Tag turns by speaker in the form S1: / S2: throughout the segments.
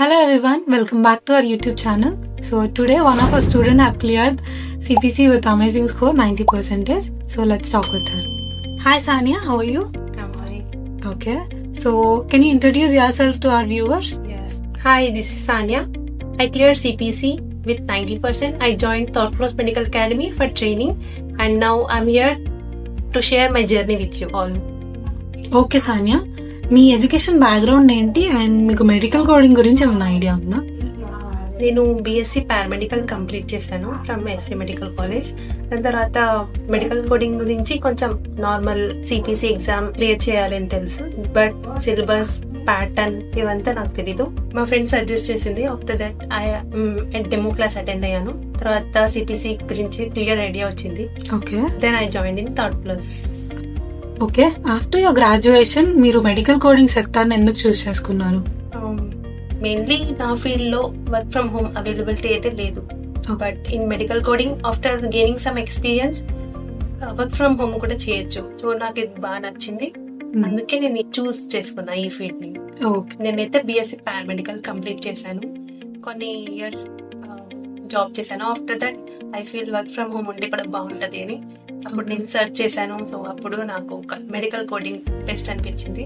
S1: Hello everyone, welcome back to our YouTube channel. So today one of our students have cleared CPC with amazing score 90%. So let's talk with her. Hi Sania, how are you?
S2: I'm fine.
S1: Okay. So can you introduce yourself to our viewers?
S2: Yes. Hi, this is Sania. I cleared CPC with 90%. I joined Thought Plus Medical Academy for training and now I'm here to share my journey with you all.
S1: Okay Sania, me education background ఏంటి and మీకు medical coding గురించి ఏమైనా idea ఉందా?
S2: నేను BSc paramedical complete చేశాను from SV medical college. దాని తర్వాత medical coding గురించి కొంచెం నార్మల్ సిపిసి ఎగ్జామ్ క్లియర్ చేయాలని తెలుసు, బట్ సిలబస్ ప్యాటర్న్ ఇవంతా నాకు తెలీదు. మా ఫ్రెండ్ సజెస్ట్ చేసింది. After that demo class attend అయ్యాను. తర్వాత సిపిసి గురించి క్లియర్ ఐడియా వచ్చింది.
S1: Okay.
S2: Then I join in third plus.
S1: Okay, after your graduation మీరు మెడికల్ కోడింగ్ సెక్టార్ని ఎందుకు చూస్ చేసుకున్నారు?
S2: మెయిన్లీ నా ఫీల్డ్ లో వర్క్ ఫ్రమ్ హోమ్ అవైలబిలిటీ అయితే లేదు, but in medical coding after gaining some experience work from home కూడా చేయొచ్చు. సో నాకు ఇది బాగా నచ్చింది, అందుకే నేను చూస్ చేసుకున్నా ఈ ఫీల్డ్ ని. నేనైతే బిఎస్సీ పారామెడికల్ కంప్లీట్ చేశాను, కొన్ని ఇయర్స్ జాబ్ చేశాను. After that I feel work from home ఉంటే కూడా బాగుంటది అని అప్పుడు నేను సర్చ్ చేశాను. సో అప్పుడు నాకు మెడికల్ కోడింగ్ బెస్ట్ అనిపించింది.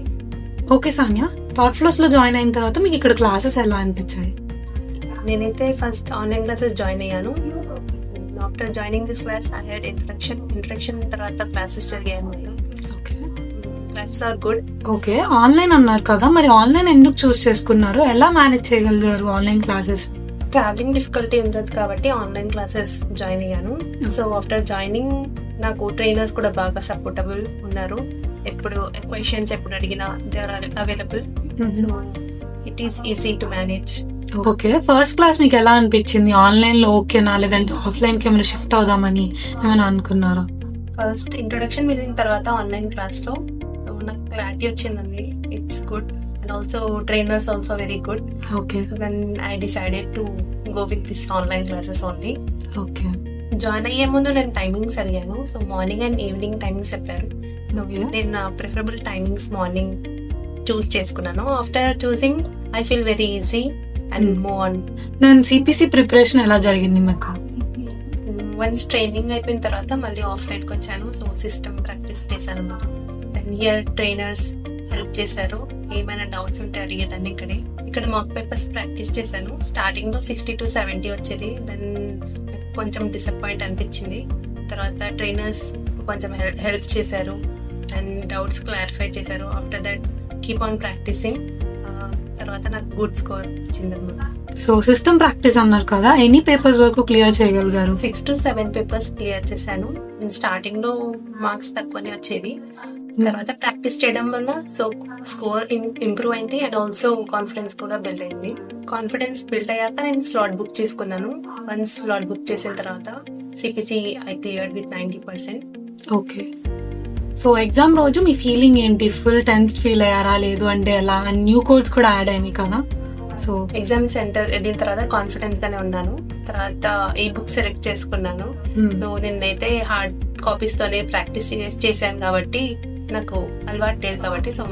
S1: ఓకే సానియా, థాట్ ఫ్లోస్ లో జాయిన్ అయిన తర్వాత మీకు ఇక్కడ క్లాసెస్ ఎలా అనిపించాయి?
S2: నేనైతే ఫస్ట్ ఆన్లైన్ క్లాసెస్ జాయిన్ అయ్యాను. After joining this class I had introduction తర్వాత క్లాసెస్ జరిగాయి అన్నమాట. Classes are good.
S1: Okay, online అన్నారు కదా, మరి ఆన్లైన్ ఎందుకు చూస్ చేసుకున్నారు? ఎలా మేనేజ్ చేయగలిగారు ఆన్లైన్ క్లాసెస్?
S2: ట్రావెలింగ్ డిఫికల్టీ ఉండదు కాబట్టి ఆన్లైన్ క్లాసెస్ జాయిన్ అయ్యాను. సో ఆఫ్టర్ జాయినింగ్ నాకు ట్రైనర్స్ కూడా బాగా సపోర్టబుల్ ఉన్నారు. ఎప్పుడు క్వశ్చన్స్ ఎప్పుడు అడిగినా they are available. So it is easy to manage.
S1: Okay, first class మీకు ఎలా అనిపించింది? ఆన్లైన్ లో ఓకేనా, లేదంటే ఆఫ్లైన్ కి ఏమైనా షిఫ్ట్ అవుదామని ఏమైనా అనుకున్నారా?
S2: ఫస్ట్ ఇంట్రొడక్షన్ వెళ్ళిన తర్వాత ఆన్లైన్ క్లాస్ లో నాకు క్లారిటీ వచ్చిందండి. It's good and also trainers also very good.
S1: Okay.
S2: Then I decided to go with this online classes only.
S1: Okay.
S2: Join అయ్యే ముందు నేను టైమింగ్స్ అడిగాను. So morning and evening timings చెప్పారు. నేను ప్రిఫరబుల్ టైమింగ్స్ మార్నింగ్ చూస్ చేసుకున్నాను. After choosing I feel very easy and move on.
S1: నేను CPC preparation ఎలా జరిగింది మీకు?
S2: వన్స్ ట్రైనింగ్ అయిపోయిన తర్వాత మళ్ళీ ఆఫ్లైన్కి వచ్చాను. సో సిస్టమ్ ప్రాక్టీస్ చేశాను. దెన్ హియర్ ట్రైనర్స్ హెల్ప్ చేశారు. ఏమైనా డౌట్స్ ఉంటే అడిగేదాన్ని ఇక్కడ మాక్ పేపర్స్ ప్రాక్టీస్ చేశాను. స్టార్టింగ్ లో 60 to 70 వచ్చేది. దెన్ కొంచెం డిసప్పాయింట్ అనిపించింది. తర్వాత ట్రైనర్స్ కొంచెం హెల్ప్ చేశారు అండ్ డౌట్స్ క్లారిఫై చేశారు. After that keep on practising. తర్వాత నాకు గుడ్ స్కోర్ వచ్చిందన్నమాట.
S1: సో సిస్టమ్ ప్రాక్టీస్ అన్నారు కదా, ఎన్ని పేపర్స్ వరకు క్లియర్ చేయగలిగారు?
S2: 6 to 7 పేపర్స్ క్లియర్ చేశాను. స్టార్టింగ్ లో మార్క్స్ తక్కువనే వచ్చేవి. తర్వాత ప్రాక్టీస్ చేయడం వల్ల సో స్కోర్ ఇంప్రూవ్ అయింది అండ్ ఆల్సో కాన్ఫిడెన్స్ కూడా బిల్డ్ అయింది. కాన్ఫిడెన్స్ బిల్డ్ అయ్యాక నేను స్లాట్ బుక్ చేసుకున్నాను. వన్స్ స్లాట్ బుక్ చేసిన తర్వాత CPC I cleared with 90%.
S1: Okay, so exam రోజు మీ ఫీలింగ్ ఏంటి? ఫుల్ టెన్త్ ఫీల్ అయ్యారా? లేదు అంటే ఎలా? న్యూ కోడ్స్ కూడా యాడ్ అయినాయి కదా. సో
S2: ఎగ్జామ్ సెంటర్ వెళ్ళిన తర్వాత కాన్ఫిడెన్స్ గానే ఉన్నాను. తర్వాత ఈ బుక్ సెలెక్ట్ చేసుకున్నాను. సో నేనైతే హార్డ్ కాపీస్ తోనే ప్రాక్టీస్ చేశాను కాబట్టి నాకు అలవాటు లేదు కాబట్టి సో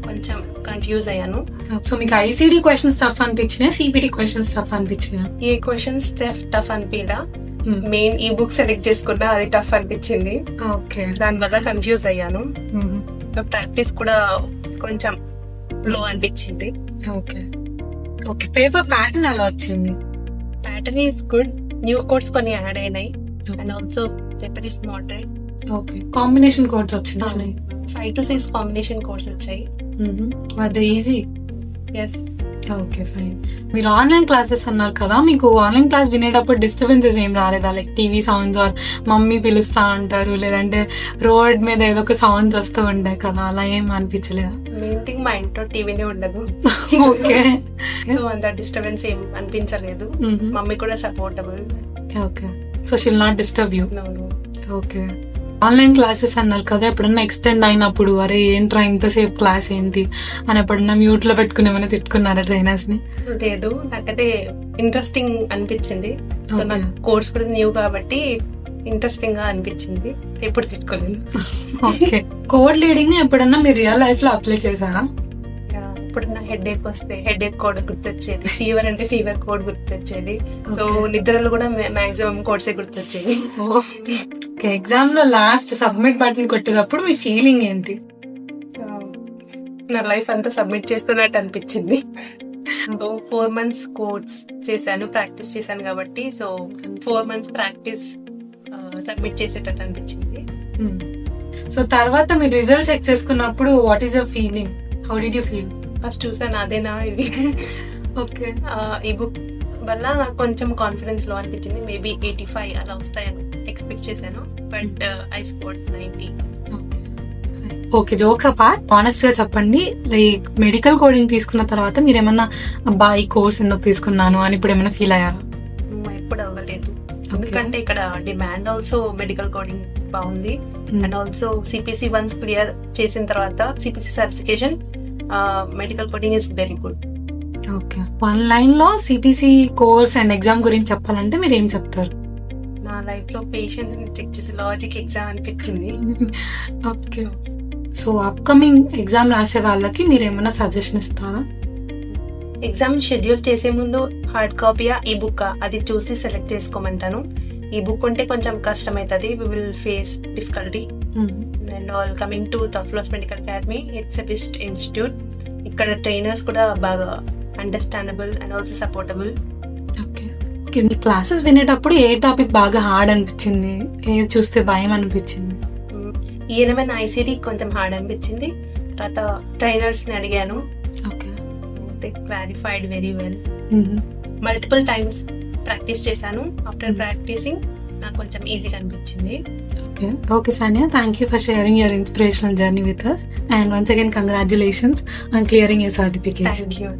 S2: కొంచెం కన్ఫ్యూజ్ అయ్యాను.
S1: సో మీకు ICD questions tough అనిపించినాయి, CPT questions tough అనిపించినాయి?
S2: ఏ క్వశ్చన్స్ టఫ్ అనిపించా. మెయిన్ ఈ బుక్ సెలెక్ట్ చేసుకున్నా అది టఫ్ అనిపించింది.
S1: ఓకే,
S2: దానివల్ల కన్ఫ్యూజ్ అయ్యాను. ప్రాక్టీస్ కూడా కొంచెం లో అనిపించింది.
S1: ఓకే ఓకే, పేపర్ ప్యాటర్న్ ఎలా వచ్చింది?
S2: Pattern is good. New codes కొన్ని యాడ్ అయినాయి and also paper is moderate.
S1: Okay, combination codes వచ్చినాయి.
S2: 5 to 6 కాంబినేషన్ కోర్స్ వచ్చాయి.
S1: అది ఈజీ.
S2: ఎస్.
S1: Okay fine. మీరు ఆన్లైన్ క్లాసెస్ అన్నారు కదా, మీకు ఆన్లైన్ క్లాస్ వినేటప్పుడు డిస్టర్బెన్సెస్ ఏం రాలేదా? Like TV sounds or mummy పిలుస్తా అంటారు, లేదంటే రోడ్ మీద ఏదో ఒక సౌండ్స్ వస్తూ ఉంటాయి కదా, అలా ఏం అనిపించలేదా?
S2: మెయిన్ థింగ్ మా ఇంట్లో టీవీనే ఉండదు.
S1: ఓకే,
S2: సో అంత డిస్టర్బెన్స్ ఏం అనిపించలేదు. మమ్మీ కూడా supportable.
S1: Okay, so షిల్ not disturb you. Okay, online classes అన్నారు కదా, ఎప్పుడన్నా ఎక్స్టెండ్ అయినప్పుడు అరే ఏంట్రా ఇంతసేపు క్లాస్ ఏంటి అని ఎప్పుడన్నా మ్యూట్ లో పెట్టుకుని ఏమైనా తిట్టుకున్నారా ట్రైనర్స్ ని?
S2: లేదు, నాకైతే ఇంట్రెస్టింగ్ అనిపించింది. సో నాకు కోర్స్ కూడా న్యూ కాబట్టి ఇంట్రెస్టింగ్ గా అనిపించింది. ఎప్పుడు తిట్టుకోలేదు.
S1: ఓకే, కోడ్ లీడింగ్ ని ఎప్పుడన్నా మీరు రియల్ లైఫ్ లో అప్లై చేశారా?
S2: ఎప్పుడన్నా హెడేక్ వస్తే హెడేక్ కోడ్ గుర్తొచ్చేది, ఫీవర్ అంటే ఫీవర్ కోడ్ గుర్తొచ్చేది. సో నిద్రలు కూడా మాక్సిమం కోడ్సే గుర్తొచ్చేది.
S1: ఎగ్జామ్ లో లాస్ట్ సబ్మిట్ బటన్ కొట్టేటప్పుడు మీ ఫీలింగ్ ఏంటి?
S2: నా లైఫ్ అంతా సబ్మిట్ చేస్తున్నట్టు అనిపించింది. 4 months కోడ్స్ చేశాను, ప్రాక్టీస్ చేశాను కాబట్టి సో 4 months ప్రాక్టీస్ సబ్మిట్ చేసేటట్టు అనిపించింది.
S1: సో తర్వాత మీరు రిజల్ట్ చెక్ చేసుకున్నప్పుడు what is your feeling? How did you feel?
S2: First చూసాను అదేనా ఇది.
S1: ఓకే,
S2: ఈ బుక్ వల్ల నాకు కొంచెం కాన్ఫిడెన్స్ లో అనిపించింది. మేబీ 85 అలా వస్తాయని ఎక్స్పెక్ట్ చేశాను, but I scored 90.
S1: Okay, jokes apart, honest గా చెప్పండి, లైక్ మెడికల్ కోడింగ్ తీసుకున్న తర్వాత మీరు ఏమన్నా అబ్బా ఈ కోర్స్ ఎందుకు తీసుకున్నాను అని ఇప్పుడు ఏమైనా ఫీల్ అయ్యారా?
S2: ఎప్పుడు అవ్వలేదు, ఎందుకంటే ఇక్కడ డిమాండ్ ఆల్సో మెడికల్ కోడింగ్ బాగుంది. And also CPC once clear చేసిన తర్వాత CPC certification medical coding is very good.
S1: Okay, 1 line లో సిపిసి కోర్స్ అండ్ ఎగ్జామ్ గురించి చెప్పాలంటే మీరు ఏం చెప్తారు?
S2: నా లైఫ్ లో పేషెన్స్ చెక్ చేసి లాజిక్ ఎగ్జామ్ అనిపించింది.
S1: ఓకే, సో అప్కమింగ్ ఎగ్జామ్ రాసే వాళ్ళకి మీరు ఏమైనా సజెషన్ ఇస్తారా?
S2: ఎగ్జామ్ షెడ్యూల్ చేసే ముందు హార్డ్ కాపీయా ఈ బుక్ అది చూసి సెలెక్ట్ చేసుకోమంటాను. ఈ బుక్ ఉంటే కొంచెం కష్టం అవుతుంది, we will face difficulty. And all coming to తఫ్లోస్ medical academy, it's a best institute. ఇక్కడ ట్రైనర్స్ కూడా బాగా understandable and also supportable.
S1: Okay, మీ క్లాసెస్ వినేటప్పుడు ఏ టాపిక్ బాగా హార్డ్ అనిపించింది, ఏ చూస్తే భయం అనిపించింది?
S2: ఈఎన్ఎం ఐసిడి కొంచెం హార్డ్ అనిపించింది. తర్వాత ట్రైనర్స్ ని అడిగాను, they clarified very well. Multiple times practice చేశాను, ఆఫ్టర్ ప్రాక్టీసింగ్ నాకు కొంచెం ఈజీగా అనిపించింది.
S1: Okay, Sanya, thank you for sharing your inspirational journey with us, and once again congratulations on clearing your certification.
S2: Thank you.